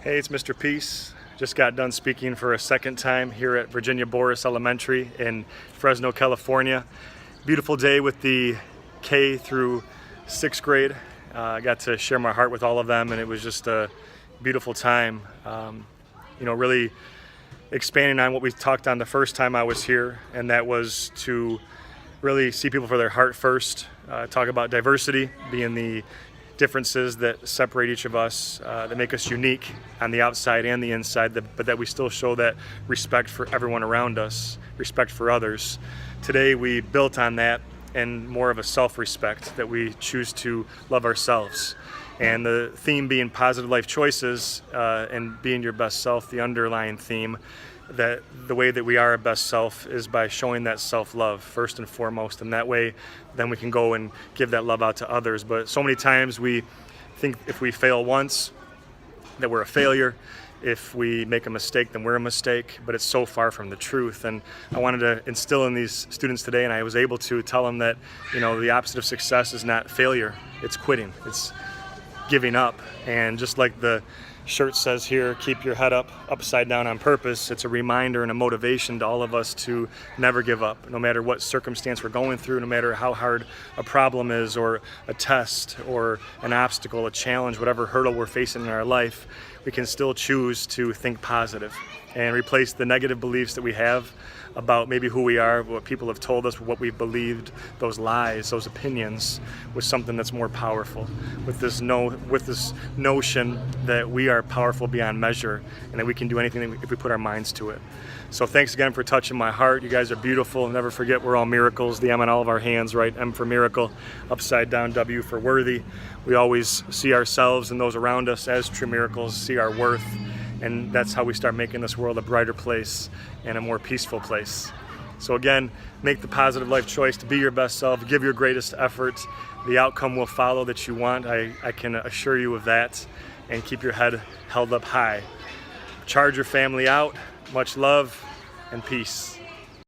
Hey, it's Mr. Peace. Just got done speaking for a second time here at Virginia Boris Elementary in Fresno, California. Beautiful day with the K through 6th grade. I got to share my heart with all of them, and it was just a beautiful time. Really expanding on what we talked on the first time I was here, and that was to really see people for their heart first. Talk about diversity being the differences that separate each of us, that make us unique on the outside and the inside, but that we still show that respect for everyone around us, respect for others. Today we built on that and more of a self-respect, that we choose to love ourselves. And the theme being positive life choices and being your best self, the underlying theme, that the way that we are our best self is by showing that self-love first and foremost, and that way then we can go and give that love out to others. But so many times we think if we fail once that we're a failure, if we make a mistake then we're a mistake, but it's so far from the truth. And I wanted to instill in these students today, and I was able to tell them that the opposite of success is not failure, it's quitting, it's giving up. And just like the shirt says here, keep your head up, upside down on purpose, it's a reminder and a motivation to all of us to never give up, no matter what circumstance we're going through, no matter how hard a problem is, or a test, or an obstacle, a challenge, whatever hurdle we're facing in our life, we can still choose to think positive and replace the negative beliefs that we have about maybe who we are, what people have told us, what we've believed, those lies, those opinions, with something that's more powerful, with this notion that we are powerful beyond measure and that we can do anything if we put our minds to it. So thanks again for touching my heart. You guys are beautiful. Never forget, we're all miracles. The M on all of our hands, right? M for miracle, upside down, W for worthy. We always see ourselves and those around us as true miracles, see our worth. And that's how we start making this world a brighter place and a more peaceful place. So again, make the positive life choice to be your best self, give your greatest effort. The outcome will follow that you want, I can assure you of that. And keep your head held up high. Charge your family out. Much love and peace.